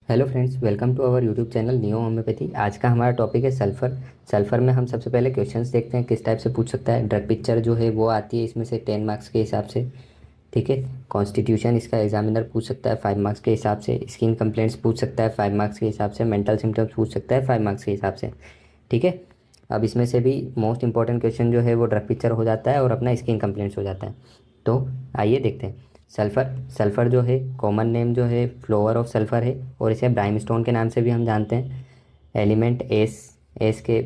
Hello friends, welcome to our YouTube channel Neo Homeopathy. आज का हमारा टॉपिक है सल्फ़र। सल्फ़र में हम सबसे पहले क्वेश्चंस देखते हैं किस टाइप से पूछ सकता है। ड्रग पिक्चर जो है वो आती है इसमें से 10 मार्क्स के हिसाब से। ठीक है। कॉन्स्टिट्यूशन इसका एग्जामिनर पूछ सकता है 5 मार्क्स के हिसाब से। स्किन कंप्लेंट्स पूछ सकता है 5 मार्क्स के हिसाब से। मेंटल सिम्टम्स पूछ सकता है 5 मार्क्स के हिसाब से। ठीक है। अब इसमें से भी मोस्ट इंपॉर्टेंट क्वेश्चन जो है वो ड्रग पिक्चर हो जाता है और अपना स्किन कंप्लेंट्स हो जाता है। तो आइए देखते हैं। सल्फ़र सल्फ़र जो है कॉमन नेम जो है फ्लोवर ऑफ सल्फ़र है और इसे ब्राइमस्टोन के नाम से भी हम जानते हैं। एलिमेंट एस, एस के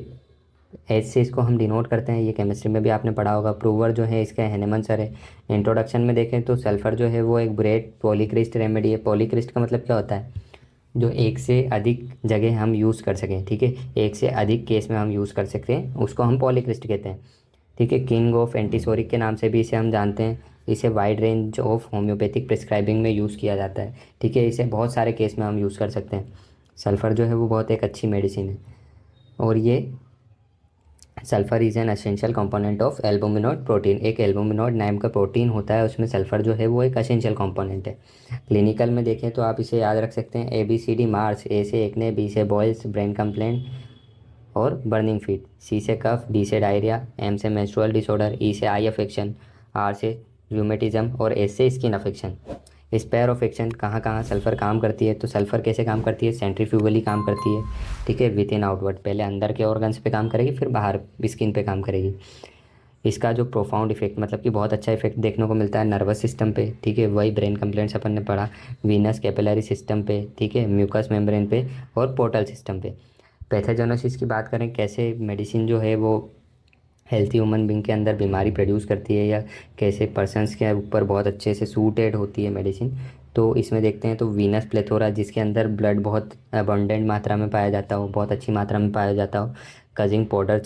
एस से इसको हम डिनोट करते हैं। ये केमिस्ट्री में भी आपने पढ़ा होगा। प्रूवर जो है इसका हैनेमन सर है। इंट्रोडक्शन में देखें तो सल्फ़र जो है वो एक ब्रेड पॉलीक्रिस्ट रेमेडी है। पॉलीक्रिस्ट का मतलब क्या होता है? जो एक से अधिक जगह हम यूज़ कर सकें। ठीक है। एक से अधिक केस में हम यूज़ कर सकते हैं, उसको हम पॉलीक्रिस्ट कहते हैं। ठीक है। किंग ऑफ एंटीसोरिक के नाम से भी इसे हम जानते हैं। इसे wide range of homeopathic prescribing में यूज़ किया जाता है। ठीक है। इसे बहुत सारे केस में हम यूज़ कर सकते हैं। सल्फ़र जो है वो बहुत एक अच्छी मेडिसिन है। और ये sulphur is an essential component of albuminoid protein. एक एल्बुमिनॉइड नाम का प्रोटीन होता है, उसमें सल्फ़र जो है वो एक एसेंशियल कंपोनेंट है। क्लिनिकल में देखें तो आप इसे याद रख सकते हैं। ABCD मार्स, ए से एक्ने, बी से बॉयल्स ब्रेन कंप्लेंट और बर्निंग फीट, सी से कफ, डी से डायरिया, एम से मेंस्ट्रुअल डिसऑर्डर, ई से आई अफेक्शन, आर से रूमेटिज्म और एस से skin affection. Sphere of action कहाँ कहाँ सल्फ़र काम करती है? तो सल्फ़र कैसे काम करती है? सेंट्रीफ्यूगली काम करती है। ठीक है। विद इन आउटवर्ड, पहले अंदर के ऑर्गन्स पे काम करेगी, फिर बाहर स्किन पे काम करेगी। इसका जो प्रोफाउंड इफेक्ट मतलब कि बहुत अच्छा इफेक्ट देखने को मिलता है नर्वस सिस्टम पे। ठीक है। वही ब्रेन कंप्लेंट्स अपन ने पढ़ा। वीनस कैपिलरी सिस्टम पे, ठीक है, म्यूकस मेम्ब्रेन पे और पोर्टल सिस्टम पे। पैथोजेनेसिस की बात करें, कैसे मेडिसिन जो है वो हेल्थी ह्यूमन बींग के अंदर बीमारी प्रोड्यूस करती है या कैसे पर्सनस के ऊपर बहुत अच्छे से सूटेड होती है मेडिसिन। तो इसमें देखते हैं तो वीनस प्लेथोरा, जिसके अंदर ब्लड बहुत अबंडेंट मात्रा में पाया जाता हो, बहुत अच्छी मात्रा में पाया जाता हो। कजिंग पोर्टल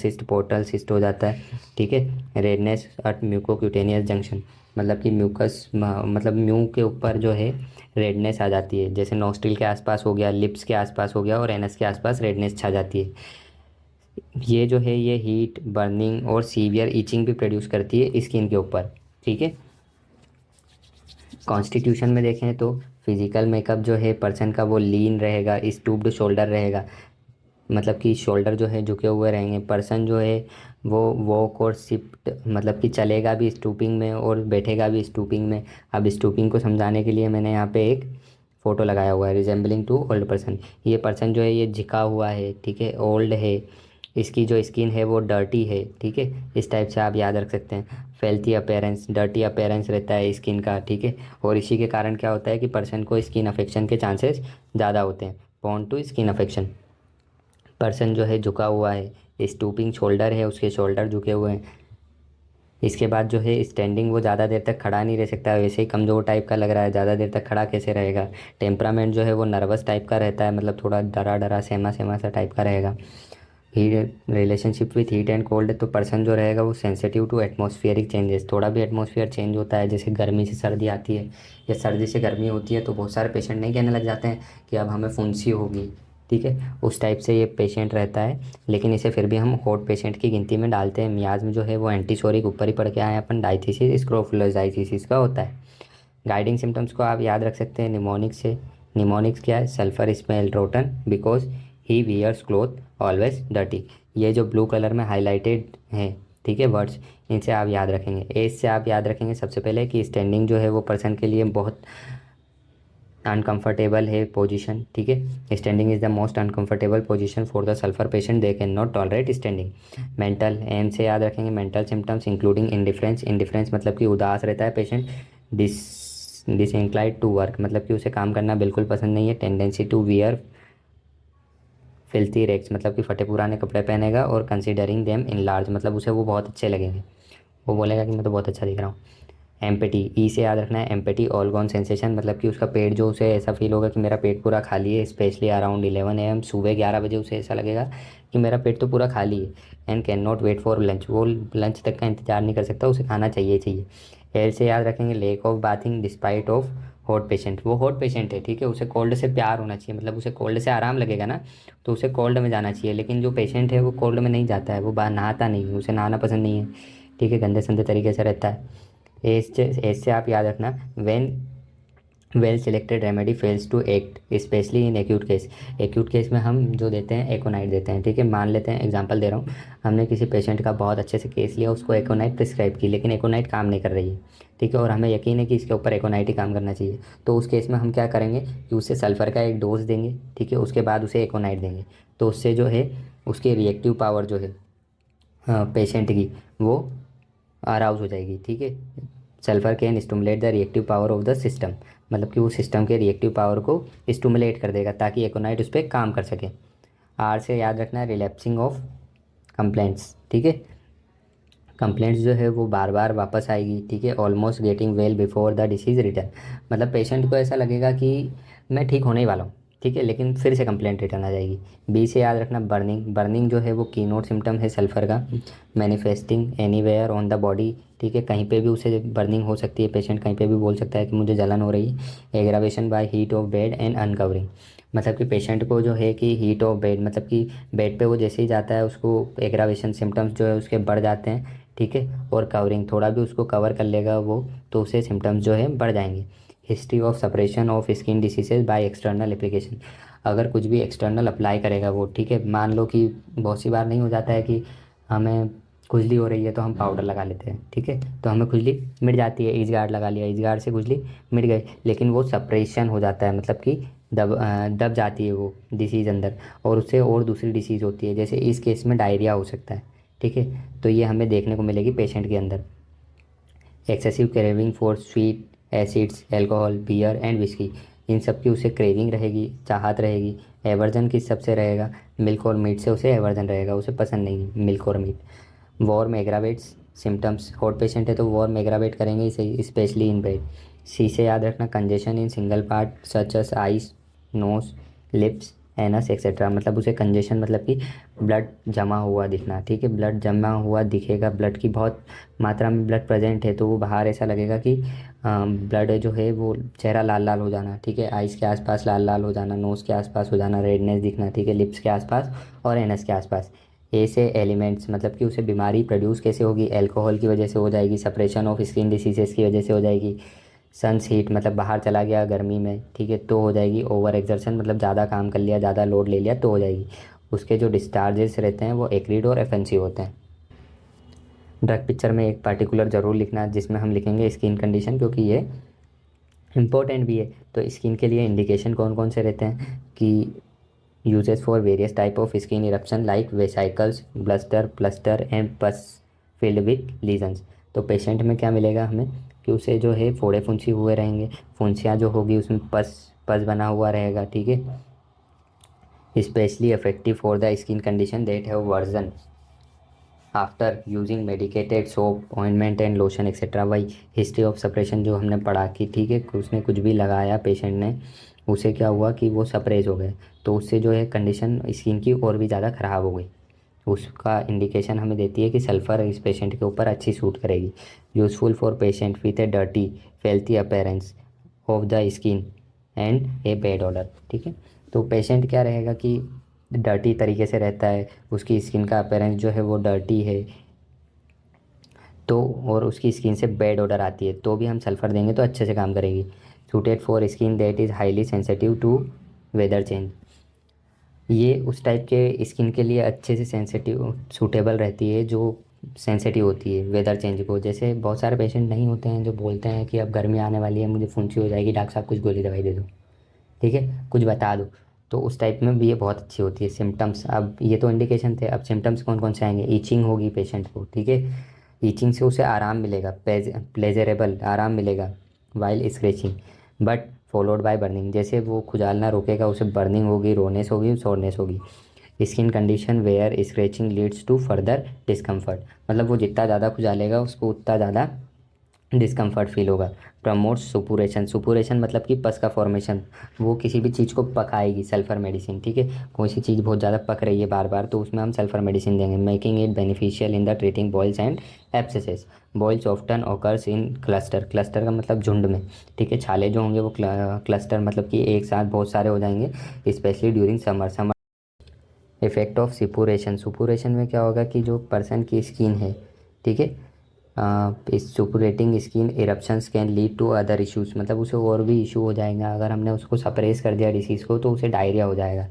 सिस्ट हो जाता है। ठीक है। रेडनेस एट म्यूकोक्यूटेनियस जंक्शन, मतलब कि म्यूकस मतलब म्यू के ऊपर जो है रेडनेस आ जाती है। जैसे नोस्ट्रिल के आसपास हो गया, लिप्स के आसपास हो गया और एनस के आसपास रेडनेस छा जाती है। ये जो है ये हीट, बर्निंग और सीवियर ईचिंग भी प्रोड्यूस करती है स्किन के ऊपर। ठीक है। कॉन्स्टिट्यूशन में देखें तो फिजिकल मेकअप जो है पर्सन का वो लीन रहेगा, स्टूप्ड शोल्डर रहेगा, मतलब कि शोल्डर जो है झुके हुए रहेंगे। पर्सन जो है वो वॉक और शिफ्ट मतलब कि चलेगा भी स्टूपिंग में और बैठेगा भी स्टूपिंग में। अब स्टूपिंग को समझाने के लिए मैंने यहाँ पे एक फ़ोटो लगाया हुआ है, रिजेंबलिंग टू ओल्ड पर्सन। ये पर्सन जो है ये झुका हुआ है, ठीक है, ओल्ड है, इसकी जो स्किन है वो डर्टी है। ठीक है। इस टाइप से आप याद रख सकते हैं। फेल्थी अपेयरेंस, डर्टी अपेयरेंस रहता है स्किन का। ठीक है। और इसी के कारण क्या होता है कि पर्सन को स्किन अफेक्शन के चांसेस ज़्यादा होते हैं। Prone to skin affection. Person जो है झुका हुआ है, स्टूपिंग शोल्डर है, उसके शोल्डर झुके हुए हैं। इसके बाद जो है स्टैंडिंग, वो ज़्यादा देर तक खड़ा नहीं रह सकता, वैसे ही कमज़ोर टाइप का लग रहा है, ज़्यादा देर तक खड़ा कैसे रहेगा। टेम्परामेंट जो है वो नर्वस टाइप का रहता है, मतलब थोड़ा डरा डरा सहमा सहमा सा टाइप का रहेगा। Heat relationship with heat and cold, तो पर्सन जो रहेगा वो सेंसिटिव टू एटमॉस्फेरिक चेंजेस। थोड़ा भी एटमॉस्फेयर चेंज होता है, जैसे गर्मी से सर्दी आती है या सर्दी से गर्मी होती है, तो बहुत सारे पेशेंट नहीं कहने लग जाते हैं कि अब हमें फुंसी होगी। ठीक है। उस टाइप से ये पेशेंट रहता है, लेकिन इसे फिर भी हम हॉट पेशेंट की गिनती में डालते हैं। मियाज जो है वो एंटीसोरिक ऊपर ही पढ़ के आए हैं अपन, डायथिसिस स्क्रोफुलोजाइसिस का होता है। गाइडिंग सिम्टम्स को आप याद रख सकते हैं निमोनिक से। निमोनिक्स क्या है? Sulphur smell rotten because he wears cloth always dirty. ये जो ब्लू कलर में हाईलाइटेड हैं, ठीक है, वर्ड्स, इनसे आप याद रखेंगे। एज से आप याद रखेंगे सबसे पहले कि स्टैंडिंग जो है वो पर्सन के लिए बहुत अनकंफर्टेबल है पोजीशन। ठीक है। Standing is the most uncomfortable position for the sulphur patient, they can not tolerate standing. Mental, M से याद रखेंगे mental symptoms including indifference. Indifference मतलब कि उदास रहता है पेशेंट। डिसइंक्लाइंड टू वर्क, मतलब कि उसे काम करना बिल्कुल पसंद नहीं है। Tendency to wear filthy rags, मतलब कि फटे पुराने कपड़े पहनेगा। और कंसीडरिंग देम इन लार्ज, मतलब उसे वो बहुत अच्छे लगेंगे, वो बोलेगा कि मैं तो बहुत अच्छा दिख रहा हूँ। एम्पटी, ई से याद रखना है एम्पटी, ऑल गॉन सेंसेशन, मतलब कि उसका पेट जो, उसे ऐसा फील होगा कि मेरा पेट पूरा खाली है। स्पेशली अराउंड 11 AM, सुबह 11 बजे उसे ऐसा लगेगा कि मेरा पेट तो पूरा खाली है। And can not wait for lunch, वो लंच तक का इंतजार नहीं कर सकता, उसे खाना चाहिए ही चाहिए। एल से याद रखेंगे lake of bathing despite of hot patient, वो हॉट पेशेंट है, ठीक है, उसे कोल्ड से प्यार होना चाहिए, मतलब उसे कोल्ड से आराम लगेगा ना, तो उसे कोल्ड में जाना चाहिए। लेकिन जो पेशेंट है वो कोल्ड में नहीं जाता है, वो बाहर नहाता नहीं है, उसे नहाना पसंद नहीं है। ठीक है। गंदे संदे तरीके से रहता है। एज से आप याद रखना, when well selected remedy fails to act specially in acute case. Acute case में हम जो देते हैं एकोनाइट देते हैं, ठीक है। मान लेते हैं, एग्जांपल दे रहा हूँ, हमने किसी पेशेंट का बहुत अच्छे से केस लिया, उसको एकोनाइट प्रिस्क्राइब की, लेकिन एकोनाइट काम नहीं कर रही है, ठीक है, और हमें यकीन है कि इसके ऊपर एकोनाइट ही काम करना चाहिए। तो उस केस में हम क्या करेंगे कि उसे सल्फ़र का एक डोज देंगे, ठीक है, उसके बाद उसे एकोनाइट देंगे। तो उससे जो है उसकी रिएक्टिव पावर जो है पेशेंट की वो अराउज हो जाएगी, ठीक है। Sulphur can stimulate the reactive power of the system, मतलब कि वो सिस्टम के रिएक्टिव पावर को स्टमुलेट कर देगा ताकि एकोनाइट उस पर काम कर सके। आर से याद रखना है रिलैप्सिंग ऑफ कंप्लेंट्स, ठीक है। कंप्लेंट्स जो है वो बार बार वापस आएगी, ठीक है। Almost getting well before the disease return, मतलब पेशेंट को ऐसा लगेगा कि मैं ठीक होने ही वाला हूँ, ठीक है, लेकिन फिर से कंप्लेंट रिटर्न आ जाएगी। बी से याद रखना बर्निंग। बर्निंग जो है वो कीनोट सिम्टम है सल्फर का। Manifesting anywhere on the body, ठीक है, कहीं पे भी उसे बर्निंग हो सकती है, पेशेंट कहीं पे भी बोल सकता है कि मुझे जलन हो रही है। Aggravation by heat of bed and uncovering, मतलब कि पेशेंट को जो है कि हीट ऑफ बेड, मतलब कि बेड पे वो जैसे ही जाता है उसको एग्रावेशन सिम्टम्स जो है उसके बढ़ जाते हैं, ठीक है। और कवरिंग, थोड़ा भी उसको कवर कर लेगा वो तो उसे सिम्टम्स जो है बढ़ जाएंगे। History of suppression of skin diseases by external application, अगर कुछ भी एक्सटर्नल अप्लाई करेगा वो, ठीक है, मान लो कि बहुत सी बार नहीं हो जाता है कि हमें खुजली हो रही है तो हम पाउडर लगा लेते हैं, ठीक है, तो हमें खुजली मिट जाती है, इज गार्ड लगा लिया, इज गार्ड से खुजली मिट गई, लेकिन वो सप्रेशन हो जाता है, मतलब कि दब जाती है वो डिसीज़ अंदर, और उससे और दूसरी डिसीज़ होती है, जैसे इस केस में डायरिया हो सकता है, ठीक है। तो ये हमें देखने को मिलेगी पेशेंट के अंदर। Excessive craving for sweet acids, alcohol, beer and whisky, इन सब की उसे क्रेविंग रहेगी, चाहत रहेगी। एवर्जन किस सबसे रहेगा, मिल्क और मीट से उसे एवर्जन रहेगा, उसे पसंद नहीं मिल्क और meat. Warm aggravates symptoms, hot patient है तो वॉर्म एग्रावेट करेंगे इसे, स्पेशली इन बेड। सी से याद रखना congestion in single part such as eyes, nose, lips, anus etcetera, मतलब उसे कंजेशन मतलब कि ब्लड जमा हुआ दिखना, ठीक है, ब्लड जमा हुआ दिखेगा, ब्लड की बहुत मात्रा में ब्लड प्रेजेंट है तो वो बाहर ऐसा लगेगा कि ब्लड जो है वो चेहरा लाल लाल हो जाना, ठीक है, आइस के आसपास लाल लाल हो जाना, नोज़ के आसपास हो जाना, रेडनेस दिखना, ठीक है, लिप्स के आसपास और एनस के आसपास। ए से एलिमेंट्स, मतलब कि उसे बीमारी प्रोड्यूस कैसे होगी, अल्कोहल की वजह से हो जाएगी, सप्रेशन ऑफ स्किन डिसीजेस की वजह से हो जाएगी। सन्स हीट, मतलब बाहर चला गया गर्मी में, ठीक है, तो हो जाएगी। ओवर एक्सर्शन, मतलब ज़्यादा काम कर लिया, ज़्यादा लोड ले लिया तो हो जाएगी। उसके जो डिस्चार्जेस रहते हैं वो एक्रिड और एफेंसिव होते हैं। ड्रग पिक्चर में एक पार्टिकुलर ज़रूर लिखना जिसमें हम लिखेंगे स्किन कंडीशन, क्योंकि ये इम्पोर्टेंट भी है। तो स्किन के लिए इंडिकेशन कौन कौन से रहते हैं कि uses for various type of skin eruption like vesicles, bluster, plaster and पस फिल्ड विथ लीजन्स। तो पेशेंट में क्या मिलेगा हमें कि उसे जो है फोड़े फुंसी हुए रहेंगे, फुंसियाँ जो होगी उसमें पस पस बना हुआ रहेगा, ठीक है। Specially effective for the skin condition that have version after using medicated soap ointment and lotion etcetera. वही हिस्ट्री ऑफ सप्रेशन जो हमने पढ़ा कि ठीक है उसने कुछ भी लगाया पेशेंट ने, उसे क्या हुआ कि वो सप्रेस हो गए, तो उससे जो है कंडीशन स्किन की और भी ज़्यादा ख़राब हो गई। उसका इंडिकेशन हमें देती है कि सल्फ़र इस पेशेंट के ऊपर अच्छी सूट करेगी। Useful for patient with a dirty filthy appearance of the skin and a bad odour, ठीक है। तो पेशेंट क्या रहेगा कि डर्टी तरीके से रहता है, उसकी स्किन का अपेरेंस जो है वो डर्टी है, तो और उसकी स्किन से बैड ऑर्डर आती है, तो भी हम सल्फ़र देंगे तो अच्छे से काम करेगी। Suited for skin that is highly sensitive to weather change, ये उस टाइप के स्किन के लिए अच्छे से सेंसिटिव सूटेबल रहती है जो सेंसिटिव होती है वेदर चेंज को। जैसे बहुत सारे पेशेंट नहीं होते हैं जो बोलते हैं कि अब गर्मी आने वाली है, मुझे फुंसी हो जाएगी, डॉक्टर साहब कुछ गोली दवाई दे दो, ठीक है, कुछ बता दो, तो उस टाइप में भी ये बहुत अच्छी होती है। सिम्टम्स, अब ये तो इंडिकेशन थे, अब सिम्टम्स कौन कौन से आएंगे। ईचिंग होगी पेशेंट को, ठीक है, ईचिंग से उसे आराम मिलेगा, प्लेजरेबल आराम मिलेगा while scratching, but followed by burning, जैसे वो खुजालना रोकेगा उसे बर्निंग होगी, रोनेस होगी, सोरनेस होगी। Skin condition where scratching leads to further discomfort, मतलब वो जितना ज़्यादा खुजालेगा उसको उतना ज़्यादा डिस्कम्फर्ट फील होगा। प्रमोट्स सुपुरेशन, सुपुरेशन मतलब कि पस का फॉर्मेशन, वो किसी भी चीज़ को पकाएगी सल्फर मेडिसिन, ठीक है, कोई सी चीज़ बहुत ज़्यादा पक रही है बार बार तो उसमें हम सल्फर मेडिसिन देंगे। Making it beneficial in the treating boils and abscesses, boils often occurs in cluster, cluster का मतलब झुंड में, ठीक है, छाले जो होंगे वो क्लस्टर मतलब कि एक साथ बहुत सारे हो जाएंगे, specially during summer. Effect of suppuration, suppuration में क्या होगा कि जो पर्सन की स्किन है, ठीक है, इस suppurating skin eruptions can lead to other issues, मतलब उसे और भी इशू हो जाएगा। अगर हमने उसको सप्रेस कर दिया डिसीज़ को तो उसे डायरिया हो जाएगा।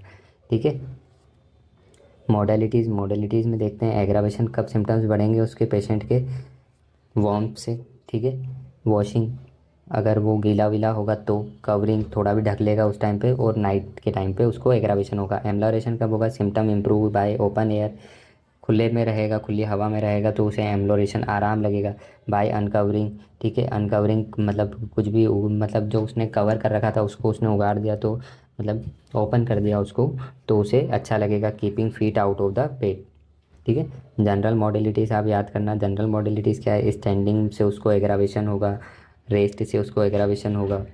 ठीक है। मॉडलिटीज़ में देखते हैं एग्रावेशन कब सिम्टम्स बढ़ेंगे उसके पेशेंट के वार्मथ से। ठीक है। वॉशिंग, अगर वो गीला वीला होगा तो कवरिंग थोड़ा भी ढक लेगा उस टाइम पे, और नाइट के टाइम पे उसको एग्रावेशन होगा। एम्लोरेशन कब होगा? Symptom improve bye open air, खुले में रहेगा, खुली हवा में रहेगा तो उसे एम्लोरेशन आराम लगेगा। बाय अनकवरिंग, ठीक है, अनकवरिंग मतलब कुछ भी मतलब जो उसने कवर कर रखा था उसको उसने उगाड़ दिया, तो मतलब ओपन कर दिया उसको, तो उसे अच्छा लगेगा। Keeping feet out of the bed. ठीक है। जनरल मॉडलिटीज़ आप याद करना, जनरल मॉडलिटीज़ क्या है? स्टैंडिंग से उसको एग्रावेशन होगा, रेस्ट से उसको एग्रावेशन होगा।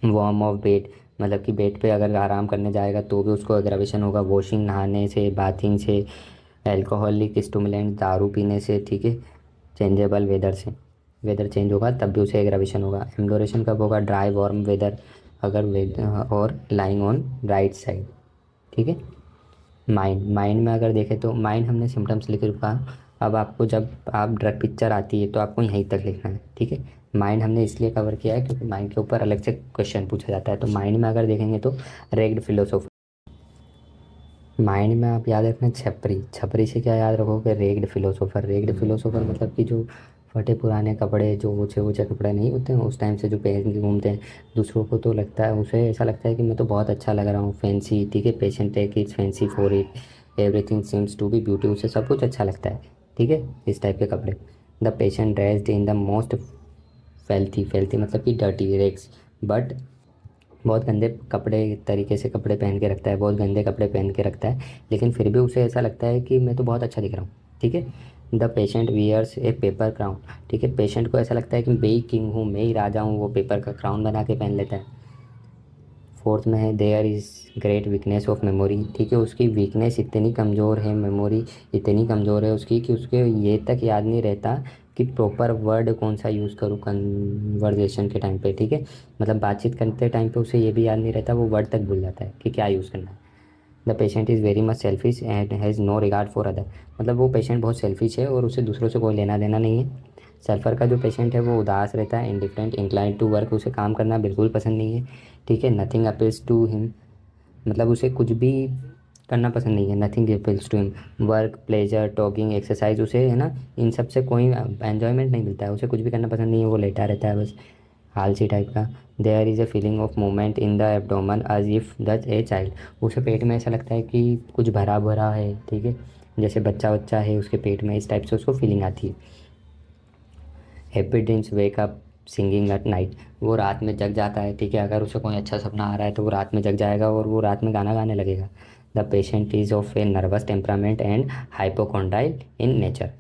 वार्म ऑफ बेड, मतलब कि बेड पे अगर आराम करने जाएगा तो भी उसको एग्रावेशन होगा। वॉशिंग, नहाने से, बाथिंग से, अल्कोहलिक स्टूमुलेंट दारू पीने से, ठीक है, चेंजेबल वेदर से, वेदर चेंज होगा तब भी उसे एग्रावेशन होगा। एम्लोरेशन कब होगा? ड्राई वार्म वेदर, अगर और लाइंग ऑन राइट साइड। ठीक है। माइंड में अगर देखें तो माइंड हमने सिम्टम्स लिख रखा। अब आपको जब आप ड्रग पिक्चर आती है तो आपको यहीं तक लिखना है। ठीक है। माइंड हमने इसलिए कवर किया है क्योंकि माइंड के ऊपर अलग से क्वेश्चन पूछा जाता है। तो माइंड में अगर देखेंगे तो रेग्ड फिलोसोफर। माइंड में आप याद रखना छपरी, छपरी से क्या याद रखोगे? Ragged philosopher. रेग्ड फिलोसोफर मतलब कि जो फटे पुराने कपड़े, जो ऊँचे ऊँचे कपड़े नहीं होते हैं उस टाइम से जो पहन के घूमते हैं, दूसरों को तो लगता है, उसे ऐसा लगता है कि मैं तो बहुत अच्छा लग रहा हूँ, फैंसी। ठीक है। पेशेंट है कि it's fancy for it, everything seems to be beauty, उसे सब कुछ अच्छा लगता है। ठीक है। इस टाइप के कपड़े। The patient dressed in the most filthy, filthy मतलब कि डर्टी रेग्स, बट बहुत गंदे कपड़े, तरीके से कपड़े पहन के रखता है, बहुत गंदे कपड़े पहन के रखता है, लेकिन फिर भी उसे ऐसा लगता है कि मैं तो बहुत अच्छा दिख रहा हूँ। ठीक है। The patient wears a paper crown, ठीक है, पेशेंट को ऐसा लगता है कि मैं ही किंग हूँ, मैं ही राजा हूँ, वो पेपर का क्राउन बना के पहन लेता है। फोर्थ में है there is great weakness of memory, ठीक है, उसकी वीकनेस इतनी कमज़ोर है, मेमोरी इतनी कमज़ोर है उसकी कि उसके ये तक याद नहीं रहता कि प्रॉपर वर्ड कौन सा यूज़ करूँ कन्वर्जेशन के टाइम पे। ठीक है। मतलब बातचीत करते टाइम पे उसे ये भी याद नहीं रहता, वो वर्ड तक भूल जाता है कि क्या यूज़ करना है। The patient is very much selfish and has no regard for other, मतलब वो पेशेंट बहुत सेल्फिश है और उसे दूसरों से कोई लेना देना नहीं है। सल्फ़र का जो पेशेंट है वो उदास रहता है, इंडिफरेंट, इंक्लाइंड टू वर्क, उसे काम करना बिल्कुल पसंद नहीं है। ठीक है। नथिंग अपील्स टू हिम, मतलब उसे कुछ भी करना पसंद नहीं है। Nothing appeals to him, work, pleasure, talking, exercise, उसे है ना इन सब से कोई एन्जॉयमेंट नहीं मिलता है, उसे कुछ भी करना पसंद नहीं है, वो लेटा रहता है बस, आलसी टाइप का। There is a feeling of movement in the abdomen as if that a child, उसे पेट में ऐसा लगता है कि कुछ भरा भरा है। ठीक है। जैसे बच्चा बच्चा है उसके पेट में, इस टाइप से उसको फीलिंग आती है। Happy dreams wake up singing at night, वो रात में जग जाता है। ठीक है। अगर उसे कोई अच्छा सपना आ रहा है तो वो रात में जग जाएगा और वो रात में गाना गाने लगेगा। The patient is of a nervous temperament and hypochondriacal in nature.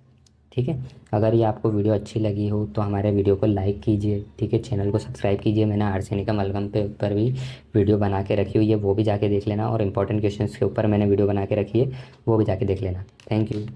ठीक है। अगर ये आपको वीडियो अच्छी लगी हो तो हमारे वीडियो को लाइक कीजिए। ठीक है। चैनल को सब्सक्राइब कीजिए। मैंने आर्सेनिक अमलगम पे ऊपर भी वीडियो बना के रखी हुई है, वो भी जाके देख लेना, और इंपॉर्टेंट क्वेश्चंस के ऊपर मैंने वीडियो बना के रखी है, वो भी जाके देख लेना। Thank you.